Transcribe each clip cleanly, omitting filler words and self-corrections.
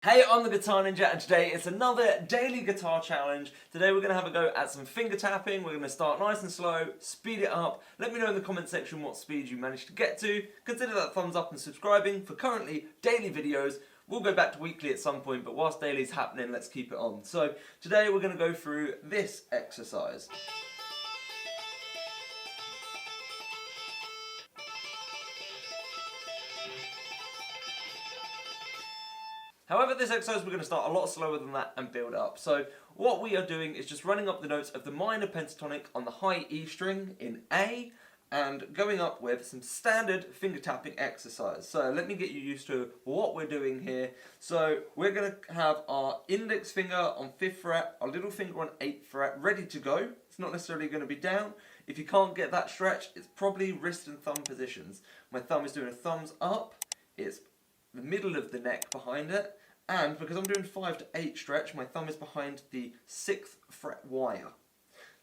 Hey, I'm the Guitar Ninja and today it's another daily guitar challenge. Today we're going to have a go at some finger tapping. We're going to start nice and slow, speed it up. Let me know in the comment section what speed you managed to get to. Consider that thumbs up and subscribing for currently daily videos. We'll go back to weekly at some point, but whilst daily is happening, let's keep it on. So today we're going to go through this exercise. However, this exercise we're going to start a lot slower than that and build up. So what we are doing is just running up the notes of the minor pentatonic on the high E string in A and going up with some standard finger tapping exercise. So let me get you used to what we're doing here. So we're going to have our index finger on 5th fret, our little finger on 8th fret ready to go. It's not necessarily going to be down. If you can't get that stretch, it's probably wrist and thumb positions. My thumb is doing a thumbs up. It's the middle of the neck behind it, and because I'm doing 5 to 8 stretch, my thumb is behind the 6th fret wire.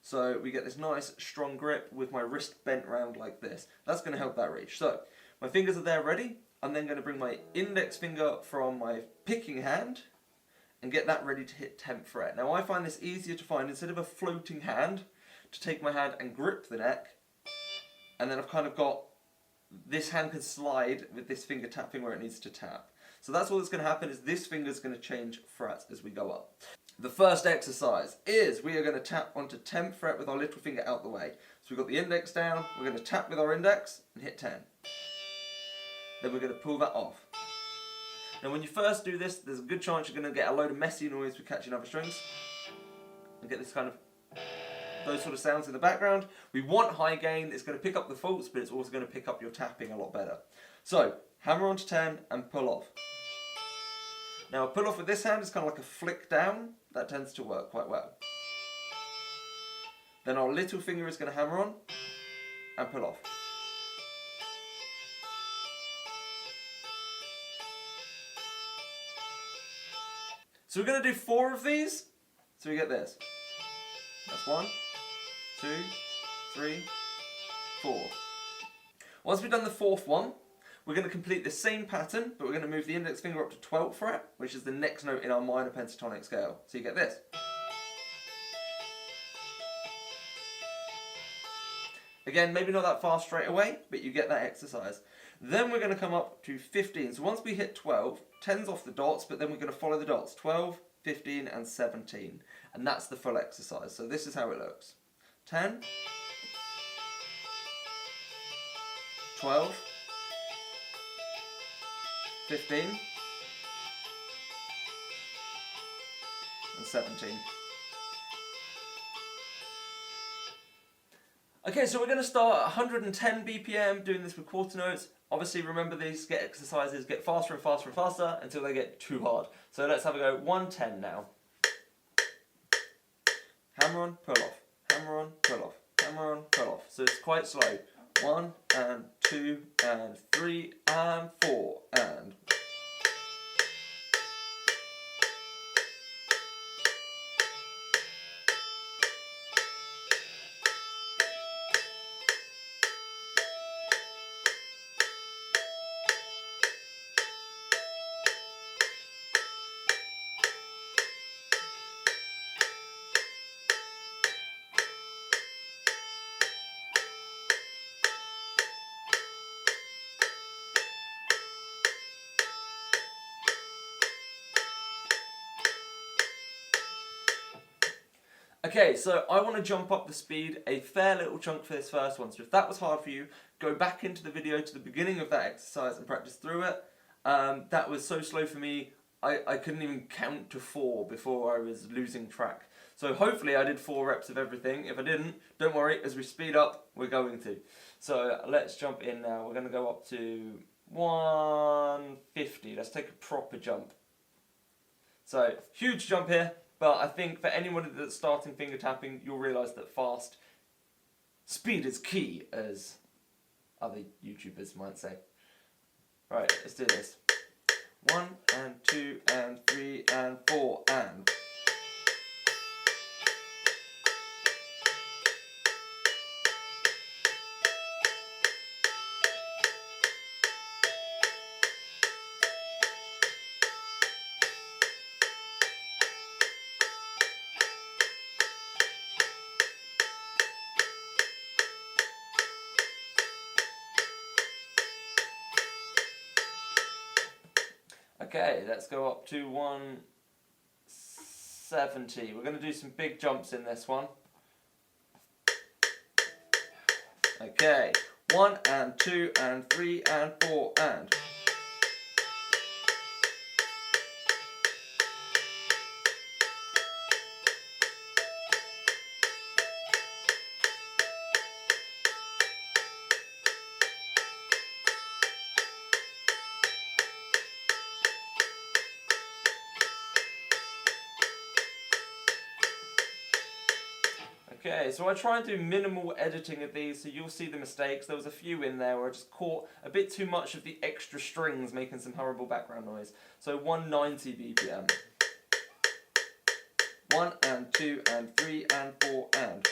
So we get this nice strong grip with my wrist bent round like this. That's going to help that reach. So my fingers are there ready. I'm then going to bring my index finger from my picking hand and get that ready to hit 10th fret. Now I find this easier to find instead of a floating hand, to take my hand and grip the neck, and then I've kind of got this hand can slide with this finger tapping where it needs to tap. So that's all that's going to happen is this finger is going to change frets as we go up. The first exercise is we are going to tap onto 10th fret with our little finger out the way. So we've got the index down, we're going to tap with our index and hit 10. Then we're going to pull that off. Now when you first do this, there's a good chance you're going to get a load of messy noise with catching other strings and get this kind of those sort of sounds in the background. We want high gain, it's going to pick up the faults, but it's also going to pick up your tapping a lot better. So, hammer onto 10 and pull off. Now a pull off with this hand is kind of like a flick down, that tends to work quite well. Then our little finger is going to hammer on and pull off. So we're going to do 4 of these, so we get this. That's 1, 2, 3, 4. Once we've done the 4th one, we're going to complete the same pattern, but we're going to move the index finger up to 12th fret, which is the next note in our minor pentatonic scale. So you get this. Again, maybe not that fast straight away, but you get that exercise. Then we're going to come up to 15. So once we hit 12, 10's off the dots, but then we're going to follow the dots. 12, 15 and 17. And that's the full exercise. So this is how it looks. 10, 12, 15 and 17. Okay, so we're going to start at 110 BPM doing this with quarter notes. Obviously remember these exercises get faster and faster and faster until they get too hard. So let's have a go. 110 now. Hammer on, pull off. Hammer on, pull off. Hammer on, pull off. So it's quite slow. 1 and 2 and 3 and 4 and. Okay, so I want to jump up the speed a fair little chunk for this first one. So if that was hard for you, go back into the video to the beginning of that exercise and practice through it. That was so slow for me, I couldn't even count to 4 before I was losing track. So hopefully I did 4 reps of everything. If I didn't, don't worry, as we speed up, we're going to. So let's jump in now. We're going to go up to 150. Let's take a proper jump. So, huge jump here. But I think for anyone that's starting finger tapping, you'll realise that fast speed is key, as other YouTubers might say. Right, let's do this. 1 and 2 and 3 and 4 and. Okay, let's go up to 170. We're going to do some big jumps in this one. Okay, 1 and 2 and 3 and 4 and. Okay, so I try and do minimal editing of these, so you'll see the mistakes. There was a few in there where I just caught a bit too much of the extra strings making some horrible background noise. So 190 BPM. 1 and 2 and 3 and 4 and.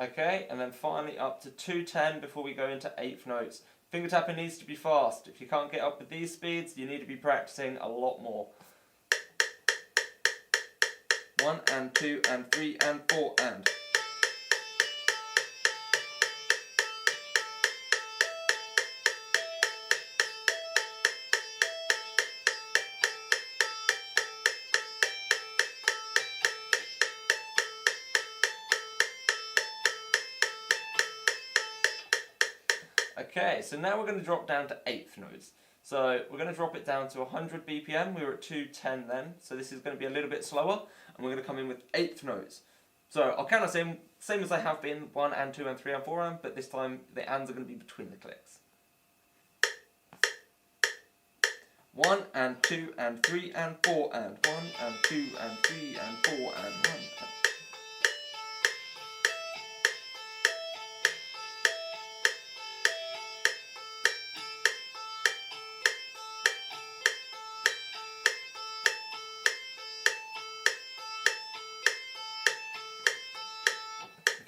Okay, and then finally up to 210 before we go into eighth notes. Finger tapping needs to be fast. If you can't get up with these speeds, you need to be practicing a lot more. 1 and 2 and 3 and 4 and. Okay, so now we're going to drop down to eighth notes. So we're going to drop it down to 100 BPM. We were at 210 then, so this is going to be a little bit slower, and we're going to come in with eighth notes. So I'll count the same as I have been, 1 and 2 and 3 and 4 and, but this time the ands are going to be between the clicks. 1 and 2 and 3 and 4 and 1 and 2 and 3 and 4 and 1 and.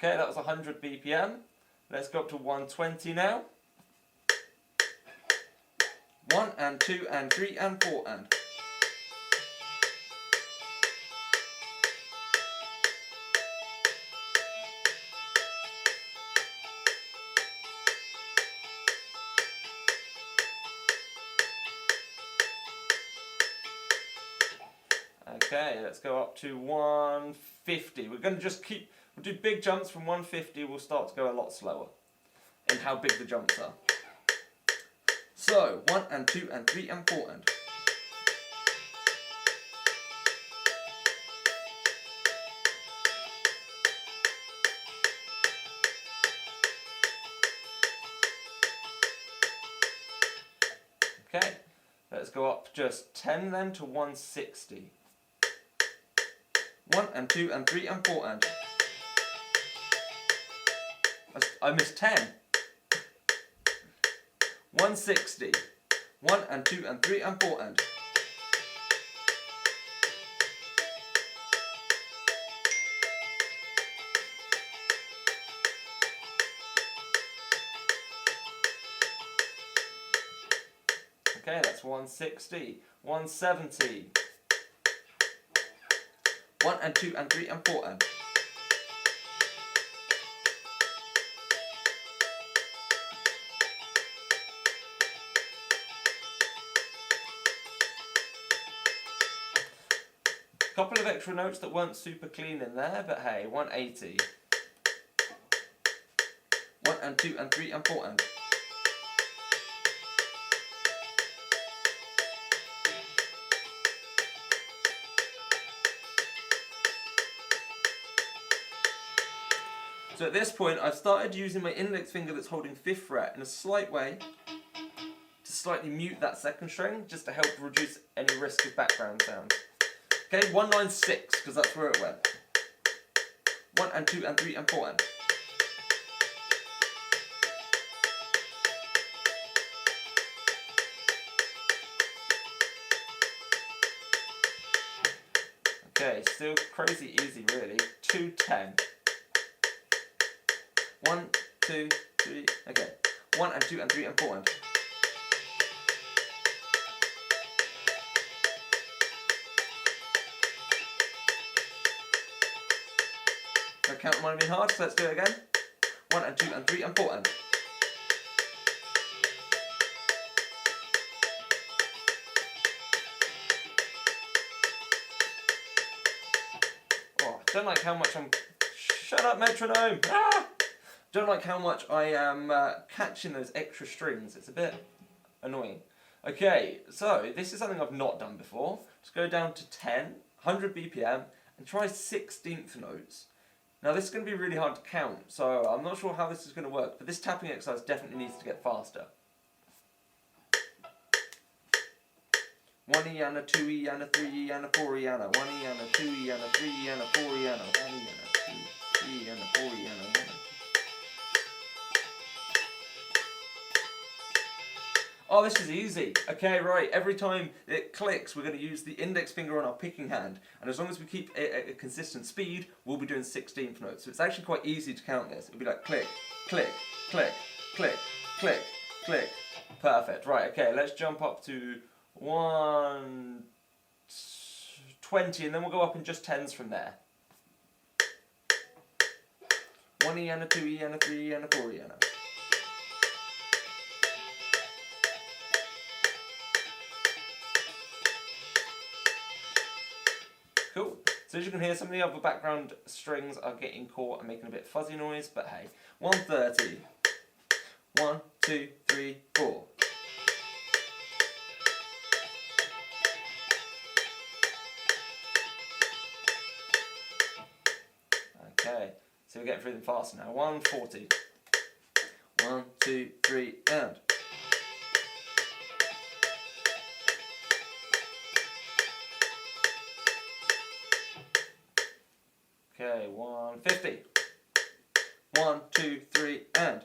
Okay, that was 100 BPM. Let's go up to 120 now. 1 and 2 and 3 and 4 and. Okay, let's go up to 150. We're going to just we'll do big jumps from 150, we'll start to go a lot slower in how big the jumps are. So, 1 and 2 and 3 and 4 and. Okay, let's go up just 10 then to 160. 1 and 2 and 3 and 4 and. I missed 10. 160. 1 and 2 and 3 and 4 and. Okay, that's 160. 170. 1 and 2 and 3 and 4 and. Couple of extra notes that weren't super clean in there, but hey, 180. 1 and 2 and 3 and 4 and. So at this point, I've started using my index finger that's holding 5th fret in a slight way to slightly mute that second string, just to help reduce any risk of background sound. Okay, 196, because that's where it went. 1 and 2 and 3 and 4 and. Okay, still crazy easy really. 210. 1, 2, 3. Okay. 1 and 2 and 3 and 4 and. The count might have been hard, so let's do it again. 1 and 2 and 3 and 4 and. Oh, don't like how much I'm. Shut up, metronome! Ah! Don't like how much I am catching those extra strings. It's a bit annoying. Okay, so this is something I've not done before. Just go down to 10, 100 BPM, and try 16th notes. Now this is going to be really hard to count, so I'm not sure how this is going to work, but this tapping exercise definitely needs to get faster. 1E and a 2E and a 3E and a 4E and a 1E and a 2E and a 3E and a 4E and a 1E and a 2, 3 and a 4E and a 1. Oh, this is easy. Okay, right, every time it clicks, we're going to use the index finger on our picking hand, and as long as we keep it at a consistent speed, we'll be doing 16th notes. So it's actually quite easy to count this. It'll be like click, click, click, click, click, click. Perfect. Right, okay, let's jump up to 120, and then we'll go up in just 10s from there. 1E and a 2E and a 3E and a 4E and a. Cool. So as you can hear, some of the other background strings are getting caught and making a bit fuzzy noise, but hey. 130. 1, 2, 3, 4. Okay, so we're getting through them faster now. 140. 1, 2, 3, and. Okay, 150. 1, 2, 3, and.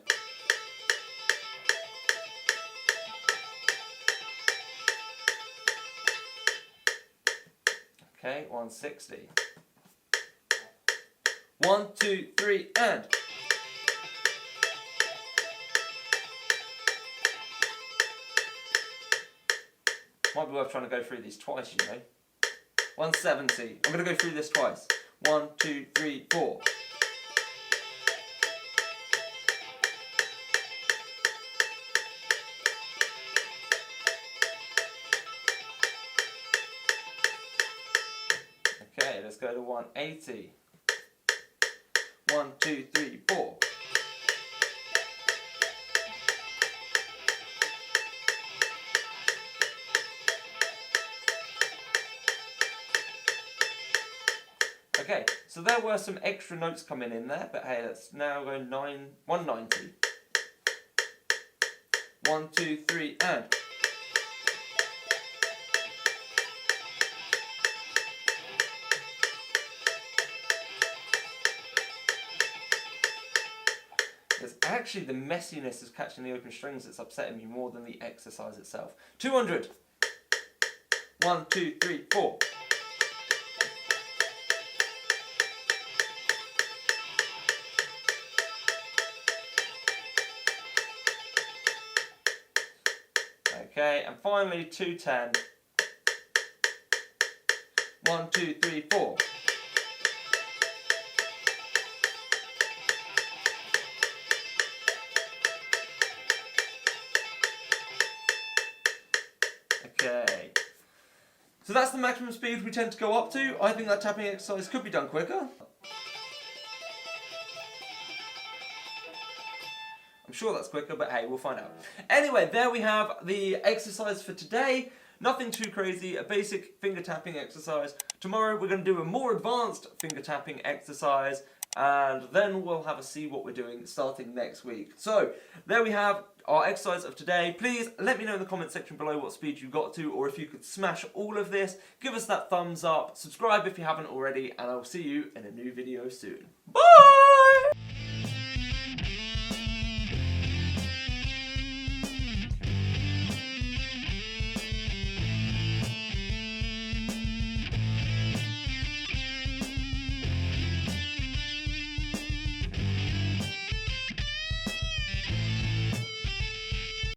Okay, 160. 1, 2, 3, and. Might be worth trying to go through these twice, you know. 170. I'm going to go through this twice. 1, 2, 3, 4. Okay, let's go to 180. 1, 2, 3, 4. Okay, so there were some extra notes coming in there, but hey, let's now go 190. 1, 2, 3, and. It's actually the messiness of catching the open strings that's upsetting me more than the exercise itself. 200. 1, 2, 3, 4. Okay, and finally 210. 1, 2, 3, 4. Okay. So that's the maximum speed we tend to go up to. I think that tapping exercise could be done quicker. I'm sure that's quicker, but hey, we'll find out. Anyway, there we have the exercise for today. Nothing too crazy, a basic finger tapping exercise. Tomorrow we're going to do a more advanced finger tapping exercise, and then we'll have a see what we're doing starting next week. So, there we have our exercise of today. Please let me know in the comment section below what speed you got to, or if you could smash all of this. Give us that thumbs up, subscribe if you haven't already, and I'll see you in a new video soon. Bye!